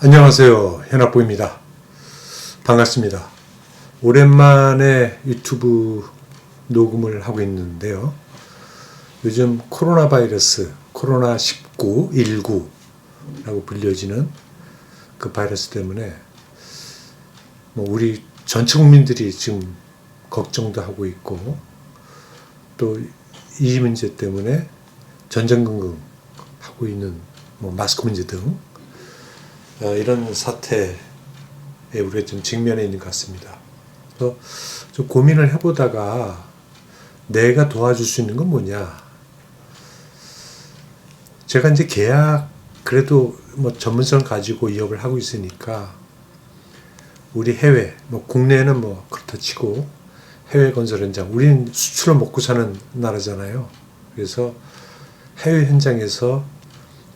안녕하세요. 현학부입니다. 반갑습니다. 오랜만에 유튜브 녹음을 하고 있는데요. 요즘 코로나 바이러스, 코로나19, 19라고 불려지는 그 바이러스 때문에 우리 전체 국민들이 지금 걱정도 하고 있고 또 이 문제 때문에 전전긍긍 하고 있는 마스크 문제 등 이런 사태에 우리가 좀 직면해 있는 것 같습니다. 그래서 좀 고민을 해보다가 내가 도와줄 수 있는 건 뭐냐. 제가 이제 계약 그래도 전문성을 가지고 이업을 하고 있으니까 우리 해외, 국내에는 그렇다 치고 해외 건설 현장, 우리는 수출을 먹고 사는 나라잖아요. 그래서 해외 현장에서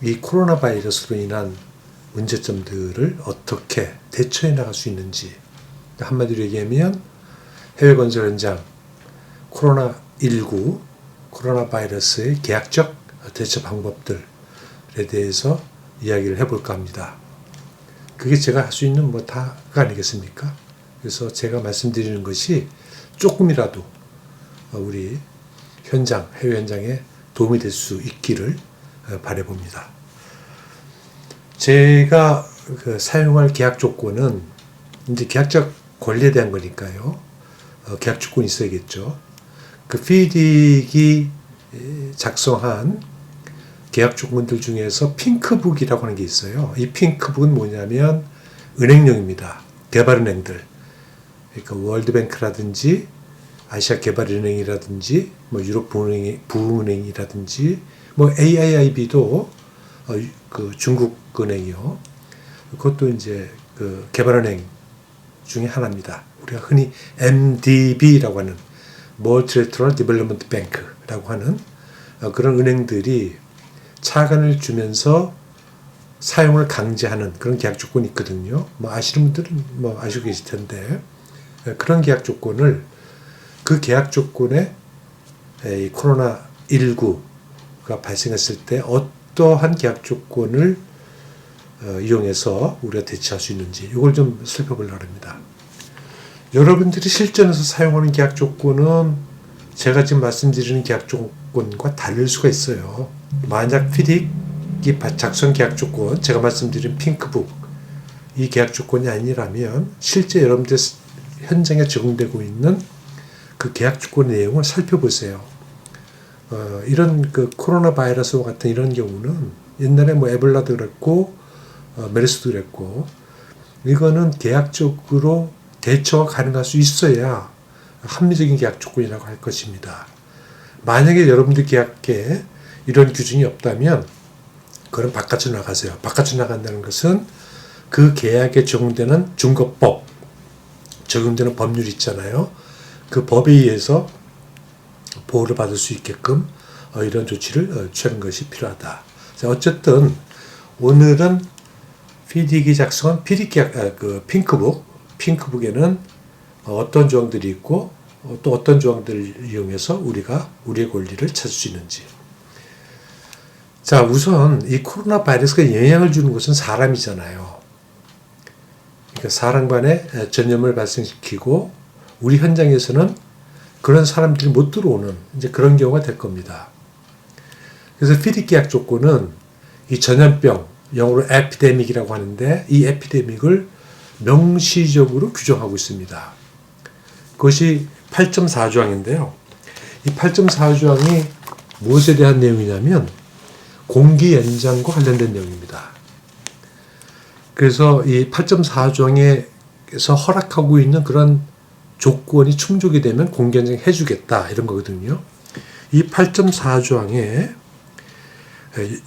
이 코로나 바이러스로 인한 문제점들을 어떻게 대처해 나갈 수 있는지, 한마디로 얘기하면 해외 건설 현장 코로나19, 코로나 바이러스의 계약적 대처 방법들에 대해서 이야기를 해볼까 합니다. 그게 제가 할 수 있는 다가 아니겠습니까? 그래서 제가 말씀드리는 것이 조금이라도 우리 현장, 해외 현장에 도움이 될 수 있기를 바라봅니다. 제가 사용할 계약 조건은 이제 계약적 권리에 대한 거니까요. 계약 조건이 있어야겠죠. 그 피딕이 작성한 계약 조건들 중에서 핑크북이라고 하는 게 있어요. 이 핑크북은 뭐냐면 은행용입니다. 개발은행들. 그러니까 월드뱅크라든지 아시아개발은행이라든지 유럽 부흥은행이라든지 AIIB도 그 중국 은행이요. 그것도 이제 그 개발은행 중에 하나입니다. 우리가 흔히 MDB라고 하는 Multilateral Development Bank라고 하는 그런 은행들이 차관을 주면서 사용을 강제하는 그런 계약 조건이 있거든요. 아시는 분들은 아시고 계실 텐데 그런 계약 조건을 그 계약 조건에 이 코로나19가 발생했을 때 어떠한 계약 조건을 이용해서 우리가 대처할 수 있는지 이걸 좀 살펴보려고 합니다. 여러분들이 실전에서 사용하는 계약 조건은 제가 지금 말씀드리는 계약 조건과 다를 수가 있어요. 만약 피딕이 작성 계약 조건, 제가 말씀드린 핑크북 이 계약 조건이 아니라면 실제 여러분들 현장에 적용되고 있는 그 계약 조건의 내용을 살펴보세요. 이런 그 코로나 바이러스와 같은 이런 경우는 옛날에 에볼라도 그랬고 메르스도 그랬고 이거는 계약적으로 대처가 가능할 수 있어야 합리적인 계약 조건이라고 할 것입니다. 만약에 여러분들 계약에 이런 규정이 없다면 그건 바깥으로 나가세요. 바깥으로 나간다는 것은 그 계약에 적용되는 준거법, 적용되는 법률이 있잖아요. 그 법에 의해서 보호를 받을 수 있게끔 이런 조치를 취하는 것이 필요하다. 자, 어쨌든 오늘은 피딕이 작성한 피딕 계약, 그 핑크북에는 어떤 조항들이 있고 또 어떤 조항들을 이용해서 우리가 우리의 권리를 찾을 수 있는지. 자, 우선 이 코로나 바이러스가 영향을 주는 것은 사람이잖아요. 그러니까 사람 간에 전염을 발생시키고 우리 현장에서는 그런 사람들이 못 들어오는 이제 그런 경우가 될 겁니다. 그래서 피딕 계약 조건은 이 전염병, 영어로 에피데믹이라고 하는데 이 에피데믹을 명시적으로 규정하고 있습니다. 그것이 8.4조항인데요. 이 8.4조항이 무엇에 대한 내용이냐면 공기 연장과 관련된 내용입니다. 그래서 이 8.4조항에서 허락하고 있는 그런 조건이 충족이 되면 공기 연장 해주겠다 이런 거거든요. 이 8.4조항에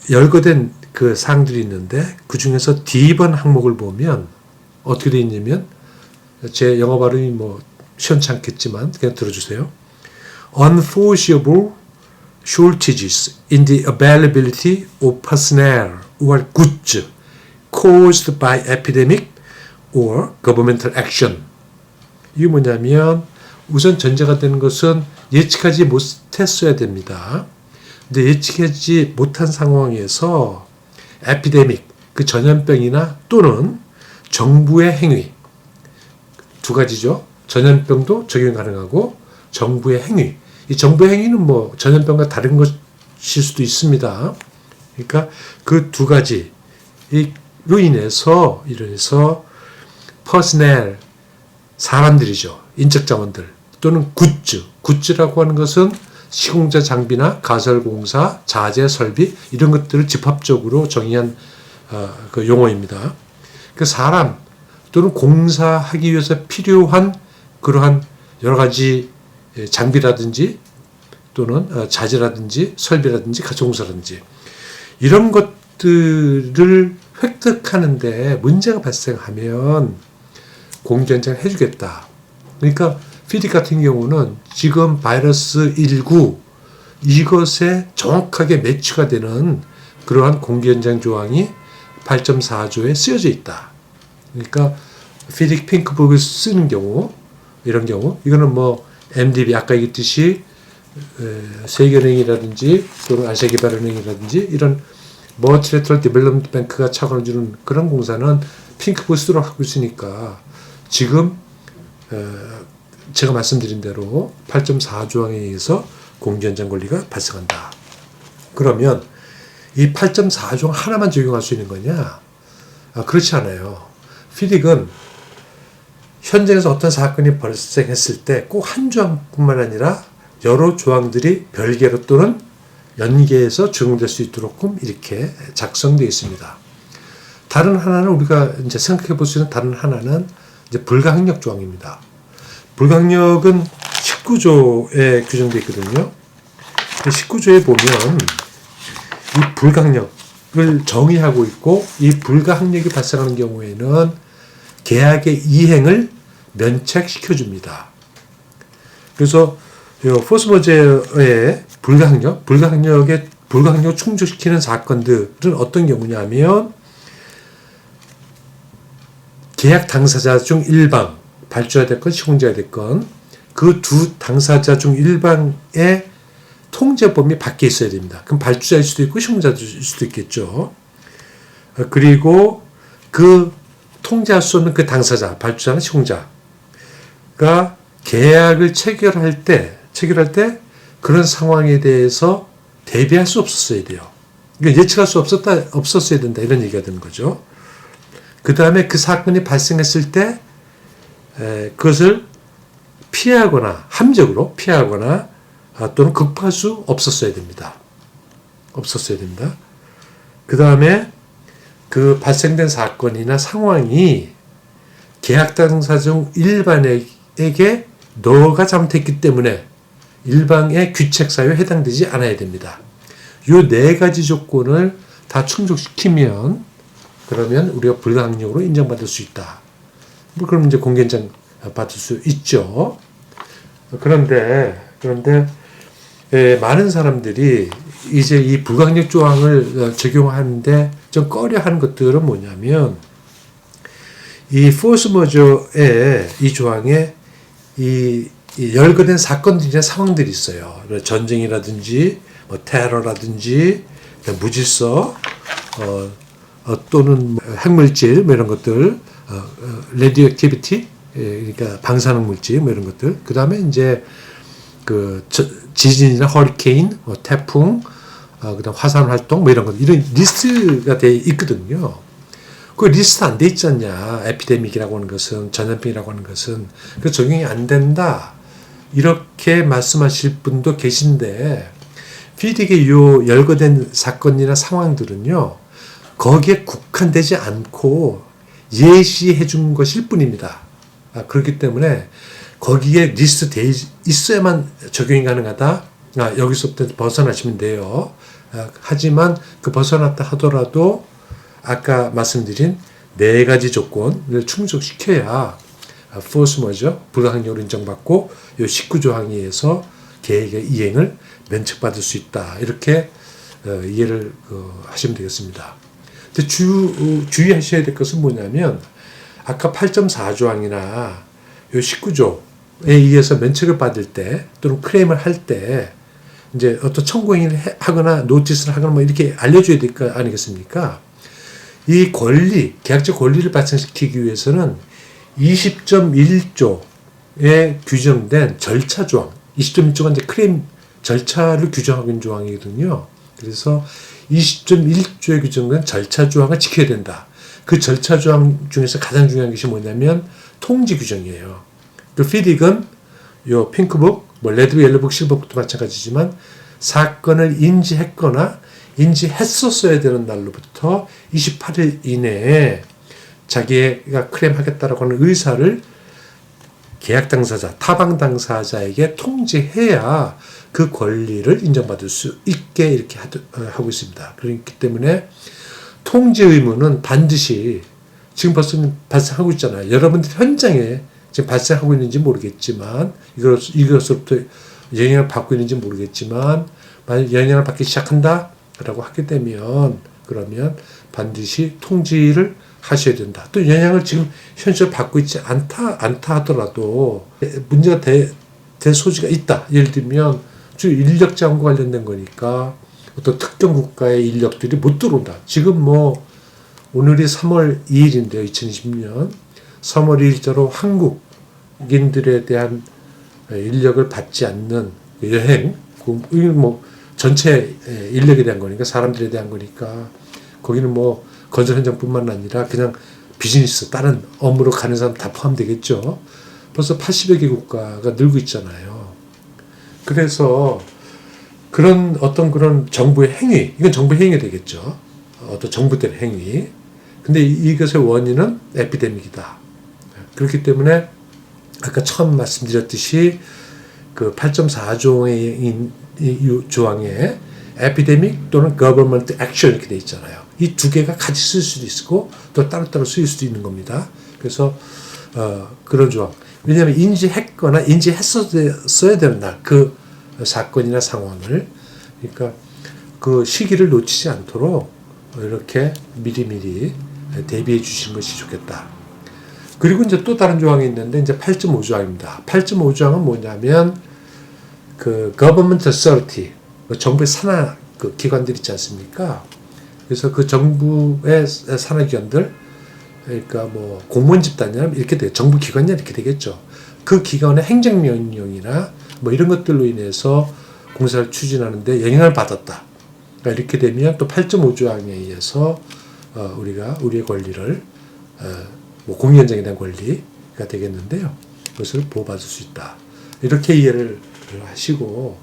열거된 그 사항들이 있는데 그 중에서 D번 항목을 보면 어떻게 되어 있냐면 제 영어 발음이 시원치 않겠지만 그냥 들어주세요. Unforeseeable shortages in the availability of personnel or goods caused by epidemic or governmental action. 이게 뭐냐면 우선 전제가 되는 것은 예측하지 못했어야 됩니다. 근데 예측하지 못한 상황에서 에피데믹, 그 전염병이나 또는 정부의 행위 두 가지죠. 전염병도 적용 가능하고 정부의 행위. 이 정부의 행위는 뭐 전염병과 다른 것일 수도 있습니다. 그러니까 그 두 가지로 인해서 퍼스넬 사람들이죠. 인적 자원들 또는 굿즈라고 하는 것은 시공자 장비나 가설공사, 자재 설비 이런 것들을 집합적으로 정의한 그 용어입니다. 그 사람 또는 공사하기 위해서 필요한 그러한 여러 가지 장비라든지 또는 자재라든지 설비라든지 가공사라든지 이런 것들을 획득하는데 문제가 발생하면 공개연장을 해주겠다. 그러니까 피딕 같은 경우는 지금 바이러스 19 이것에 정확하게 매치가 되는 그러한 공개연장 조항이 8.4조에 쓰여져 있다. 그러니까 피딕 핑크북을 쓰는 경우 이런 경우 이거는 뭐 MDB 아까 얘기했듯이 세계은행이라든지 또는 아시아개발은행이라든지 이런 멀티래터럴 디벨롭먼트 뱅크가 차관을 주는 그런 공사는 핑크북을 쓰도록 하고 있으니까 지금 제가 말씀드린 대로 8.4조항에 의해서 공개연장 권리가 발생한다. 그러면 이 8.4조항 하나만 적용할 수 있는 거냐? 그렇지 않아요. 피딕은 현장에서 어떤 사건이 발생했을 때 꼭 한 조항뿐만 아니라 여러 조항들이 별개로 또는 연계해서 적용될 수 있도록 이렇게 작성되어 있습니다. 다른 하나는 우리가 이제 생각해 볼 수 있는 다른 하나는 이제 불가항력 조항입니다. 불가항력은 19조에 규정되어 있거든요. 19조에 보면 이 불가항력을 정의하고 있고 이 불가항력이 발생하는 경우에는 계약의 이행을 면책시켜 줍니다. 그래서 포스머제어의 불가항력을 충족시키는 사건들은 어떤 경우냐면 계약 당사자 중 일방 발주가 됐건 시공자가 됐건 그 두 당사자 중 일방의 통제범위 밖에 있어야 됩니다. 그럼 발주자일 수도 있고 시공자일 수도 있겠죠. 그리고 그 통제할 수 없는 그 당사자, 발주자나 시공자가 계약을 체결할 때 그런 상황에 대해서 대비할 수 없었어야 돼요. 그러니까 예측할 수 없었어야 된다 이런 얘기가 되는 거죠. 그 다음에 그 사건이 발생했을 때 그것을 피하거나 함정으로 피하거나 또는 극복할 수 없었어야 됩니다. 그 다음에 그 발생된 사건이나 상황이 계약 당사자 중 일반에게 너가 잘못했기 때문에 일방의 규책 사유에 해당되지 않아야 됩니다. 이 네 가지 조건을 다 충족시키면 그러면 우리가 불가항력으로 인정받을 수 있다. 그럼 이제 공개연장 받을 수 있죠. 그런데 많은 사람들이 이제 이 불가항력 조항을 적용하는데 좀 꺼려하는 것들은 뭐냐면 이 포스 머저의 이 조항에 이 열거된 사건들이나 상황들이 있어요. 전쟁이라든지 뭐 테러라든지 무질서 또는 핵물질 뭐 이런 것들 레디오 액티비티 그러니까 방사능 물질 뭐 이런 것들 그 다음에 이제 그 지진이나 허리케인 태풍 그다음 화산 활동 뭐 이런 것 이런 리스트가 돼 있거든요. 그 리스트 안 돼 있지 않냐. 에피데믹이라고 하는 것은 전염병이라고 하는 것은 그 적용이 안 된다. 이렇게 말씀하실 분도 계신데 피딕의 요 열거된 사건이나 상황들은요. 거기에 국한되지 않고 예시해 준 것일 뿐입니다. 그렇기 때문에 거기에 리스트 돼 있어야만 적용이 가능하다. 여기서부터 벗어나시면 돼요. 하지만 그 벗어났다 하더라도 아까 말씀드린 네 가지 조건을 충족시켜야 포스 머저 불가항력으로 인정받고 이 19조항에 의해서 계획의 이행을 면책받을 수 있다. 이렇게 이해를 하시면 되겠습니다. 근데 주의하셔야 될 것은 뭐냐면 아까 8.4조항이나 이 19조에 의해서 면책을 받을 때 또는 클레임을 할 때 이제 어떤 청구 행위를 하거나 노티스를 하거나 뭐 이렇게 알려줘야 될 거 아니겠습니까? 이 권리, 계약적 권리를 발생시키기 위해서는 20.1조에 규정된 절차 조항, 20.1조가 이제 클레임 절차를 규정하고 있는 조항이거든요. 그래서 20.1조에 규정된 절차 조항을 지켜야 된다. 그 절차 조항 중에서 가장 중요한 것이 뭐냐면 통지 규정이에요. 그 FDIC은 요 핑크북, 뭐 레드북, 옐로북, 실버북도 마찬가지지만 사건을 인지했거나 인지했었어야 되는 날로부터 28일 이내에 자기가 클레임하겠다라고 하는 의사를 계약 당사자, 타방 당사자에게 통지해야 그 권리를 인정받을 수 있게 이렇게 하고 있습니다. 그렇기 때문에 통지 의무는 반드시 지금 벌써 발생하고 있잖아요. 여러분들 현장에 지금 발생하고 있는지 모르겠지만 이것으로부터 영향을 받고 있는지 모르겠지만 만약 영향을 받기 시작한다라고 하게 되면 그러면 반드시 통지를 하셔야 된다. 또 영향을 지금 현실적으로 받고 있지 않다 하더라도 문제가 될 소지가 있다. 예를 들면 주 인력 자원과 관련된 거니까 어떤 특정 국가의 인력들이 못 들어온다. 지금 뭐 오늘이 3월 2일인데요. 2020년 3월 2일자로 한국인들에 대한 인력을 받지 않는 여행, 뭐 전체 인력에 대한 거니까 사람들에 대한 거니까 거기는 뭐 건설 현장뿐만 아니라 그냥 비즈니스 다른 업무로 가는 사람 다 포함되겠죠. 벌써 80여 개 국가가 늘고 있잖아요. 그래서 그런 어떤 그런 정부의 행위, 이건 정부의 행위가 되겠죠. 어떤 정부된 행위. 근데 이것의 원인은 에피데믹이다. 그렇기 때문에 아까 처음 말씀드렸듯이 그 8.4조의 조항에 에피데믹 또는 government action 이렇게 돼 있잖아요. 이 두 개가 같이 쓸 수도 있고 또 따로따로 쓰일 수도 있는 겁니다. 그래서 그런 조항. 왜냐하면 인지했거나 인지했어야 되는 날 그 사건이나 상황을 그러니까 그 시기를 놓치지 않도록 이렇게 미리미리 대비해 주시는 것이 좋겠다. 그리고 이제 또 다른 조항이 있는데 이제 8.5조항입니다. 8.5조항은 뭐냐면 그 government authority 정부의 산하 그 기관들 있지 않습니까? 그래서 그 정부의 산하 기관들 그러니까 뭐 공무원 집단이나 이렇게 돼 정부 기관이나 이렇게 되겠죠. 그 기관의 행정명령이나 뭐 이런 것들로 인해서 공사를 추진하는데 영향을 받았다. 그러니까 이렇게 되면 또 8.5조항에 의해서 우리가 우리의 권리를 뭐 공유 현장에 대한 권리가 되겠는데요. 그것을 보호받을 수 있다. 이렇게 이해를 하시고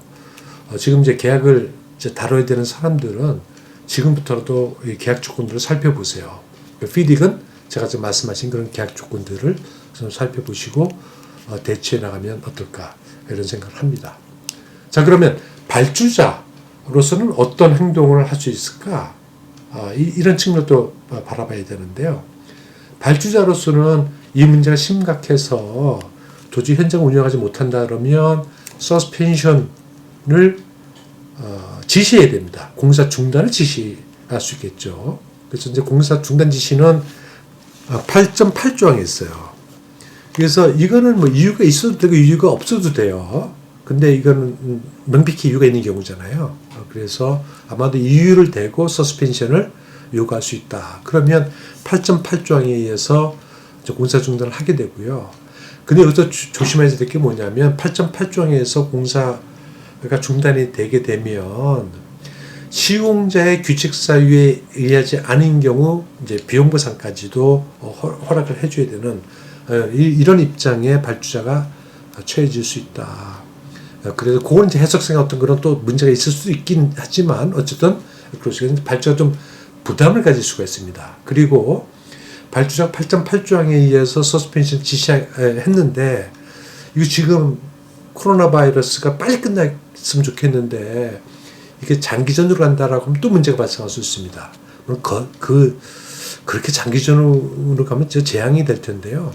지금 이제 계약을 이제 다뤄야 되는 사람들은 지금부터라도 이 계약 조건들을 살펴보세요. FDIC은 제가 지금 말씀하신 그런 계약 조건들을 좀 살펴보시고 대처해 나가면 어떨까 이런 생각을 합니다. 자, 그러면 발주자로서는 어떤 행동을 할 수 있을까? 이런 측면도 바라봐야 되는데요. 발주자로서는 이 문제가 심각해서 도저히 현장을 운영하지 못한다 그러면 서스펜션을 지시해야 됩니다. 공사 중단을 지시할 수 있겠죠. 그래서 이제 공사 중단 지시는 8.8조항에 있어요. 그래서 이거는 뭐 이유가 있어도 되고 이유가 없어도 돼요. 근데 이거는 명백히 이유가 있는 경우잖아요. 그래서 아마도 이유를 대고 서스펜션을 요구할 수 있다. 그러면 8.8조항에 의해서 공사 중단을 하게 되고요. 근데 여기서 조심해야 될 게 뭐냐면 8.8조항에 의해서 공사가 중단이 되게 되면 시공자의 규칙 사유에 의하지 않은 경우 이제 비용 보상까지도 허락을 해줘야 되는 이런 입장에 발주자가 처해질 수 있다. 그래서 그건 이제 해석상 어떤 그런 또 문제가 있을 수도 있긴 하지만 어쨌든 그렇죠. 발주자가 좀 부담을 가질 수가 있습니다. 그리고 발주자가 8.8조항에 의해서 서스펜션 지시했는데 이거 지금 코로나 바이러스가 빨리 끝났으면 좋겠는데 이게 장기전으로 간다라고 하면 또 문제가 발생할 수 있습니다. 그렇게 장기전으로 가면 재앙이 될 텐데요.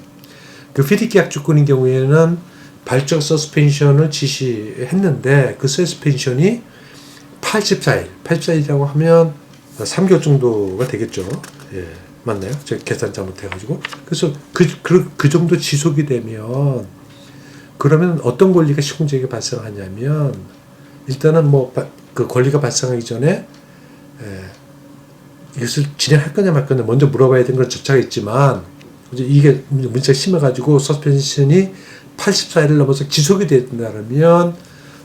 그 FDIC 계약 조건인 경우에는 발주자 서스펜션을 지시했는데 그 서스펜션이 84일이라고 하면 3개월 정도가 되겠죠. 예, 맞나요? 제가 계산 잘못해가지고. 그래서 그 정도 지속이 되면 그러면 어떤 권리가 시공자에게 발생하냐면 일단은 뭐 그 권리가 발생하기 전에 이것을 진행할 거냐 말 거냐 먼저 물어봐야 되는 건 절차가 있지만 이제 이게 문제가 심해가지고 서스펜션이 84일을 넘어서 지속이 된다면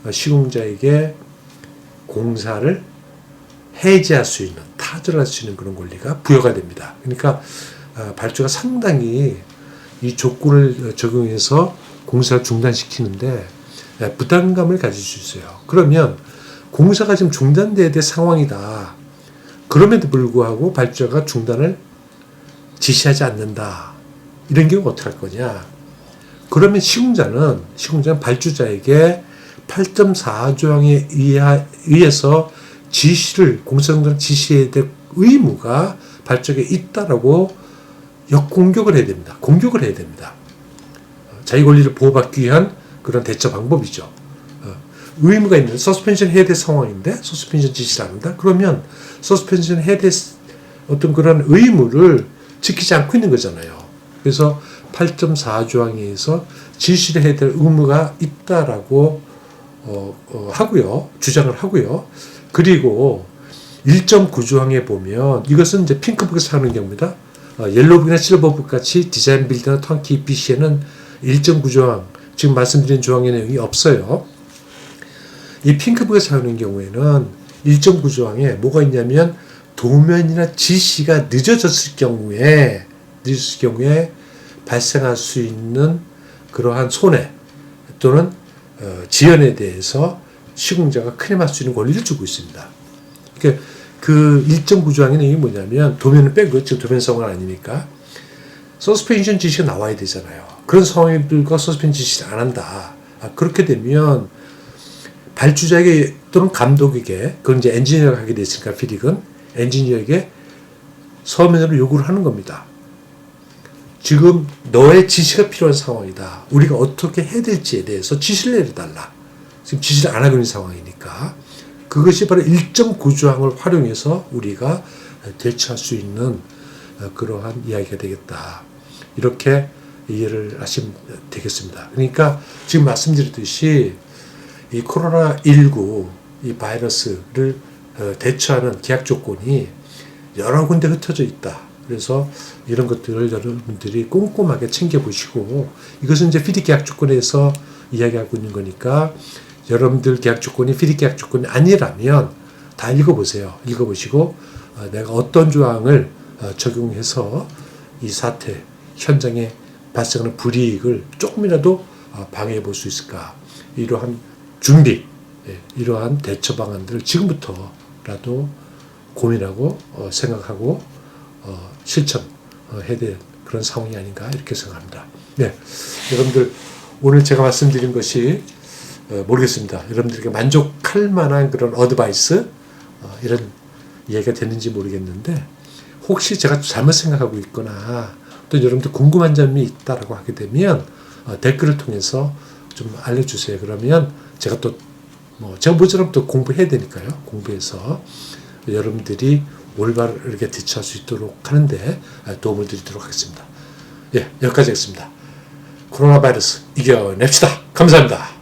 시공자에게 공사를 해지할 수 있는, 타결할 수 있는 그런 권리가 부여가 됩니다. 그러니까 발주가 상당히 이 조건을 적용해서 공사를 중단시키는데 부담감을 가질 수 있어요. 그러면 공사가 지금 중단돼야 될 상황이다. 그럼에도 불구하고 발주자가 중단을 지시하지 않는다. 이런 경우 어떻게 할 거냐? 그러면 시공자는 발주자에게 8.4조항에 의해서 공사 중단 지시해야 될 의무가 발주자에게 있다라고 역공격을 해야 됩니다. 공격을 해야 됩니다. 자기 권리를 보호받기 위한 그런 대처 방법이죠. 의무가 있는 서스펜션 해야 될 상황인데 서스펜션 지시를 합니다. 그러면 서스펜션 해야 될 어떤 그런 의무를 지키지 않고 있는 거잖아요. 그래서 8.4조항에 의해서 지시를 해야 될 의무가 있다라고 하고요. 주장을 하고요. 그리고 1.9조항에 보면 이것은 이제 핑크북에서 하는 경우입니다. 옐로우북이나 실버북 같이 디자인 빌드나 턴키 EPC에는 1.9조항, 지금 말씀드린 조항의 내용이 없어요. 이 핑크북에서 하는 경우에는 1.9조항에 뭐가 있냐면 도면이나 지시가 늦어졌을 경우에 발생할 수 있는 그러한 손해 또는 지연에 대해서 시공자가 클레임할 수 있는 권리를 주고 있습니다. 그러니까 그 1.9조항의 내용이 뭐냐면 도면을 빼고 지금 도면 상황은 아니니까 서스펜션 지시가 나와야 되잖아요. 그런 상황들과 서스펜션 지시를 안 한다. 그렇게 되면 발주자에게 또는 감독에게, 그건 이제 엔지니어가 하게 됐으니까 피딕은 엔지니어에게 서면으로 요구를 하는 겁니다. 지금 너의 지시가 필요한 상황이다. 우리가 어떻게 해야 될지에 대해서 지시를 내려달라. 지금 지시를 안 하고 있는 상황이니까 그것이 바로 1.9조항을 활용해서 우리가 대처할 수 있는 그러한 이야기가 되겠다. 이렇게 이해를 하시면 되겠습니다. 그러니까 지금 말씀드렸듯이 이 코로나19 이 바이러스를 대처하는 계약 조건이 여러 군데 흩어져 있다. 그래서 이런 것들을 여러분들이 꼼꼼하게 챙겨보시고, 이것은 이제 피디 계약 조건에서 이야기하고 있는 거니까 여러분들 계약 조건이 피디 계약 조건이 아니라면 다 읽어보세요. 읽어보시고 내가 어떤 조항을 적용해서 이 사태 현장에 발생하는 불이익을 조금이라도 방해해 볼 수 있을까. 이러한 준비, 이러한 대처 방안들을 지금부터라도 고민하고 생각하고 실천해야 될 그런 상황이 아닌가 이렇게 생각합니다. 네, 여러분들 오늘 제가 말씀드린 것이 모르겠습니다. 여러분들에게 만족할 만한 그런 어드바이스 이런 이야기가 됐는지 모르겠는데, 혹시 제가 잘못 생각하고 있거나 또 여러분들 궁금한 점이 있다라고 하게 되면 댓글을 통해서 좀 알려주세요. 그러면 제가 또 제가 모처럼 또 공부해야 되니까요. 공부해서 여러분들이 올바르게 대처할 수 있도록 하는데 도움을 드리도록 하겠습니다. 예, 여기까지 하겠습니다. 코로나 바이러스 이겨냅시다. 감사합니다.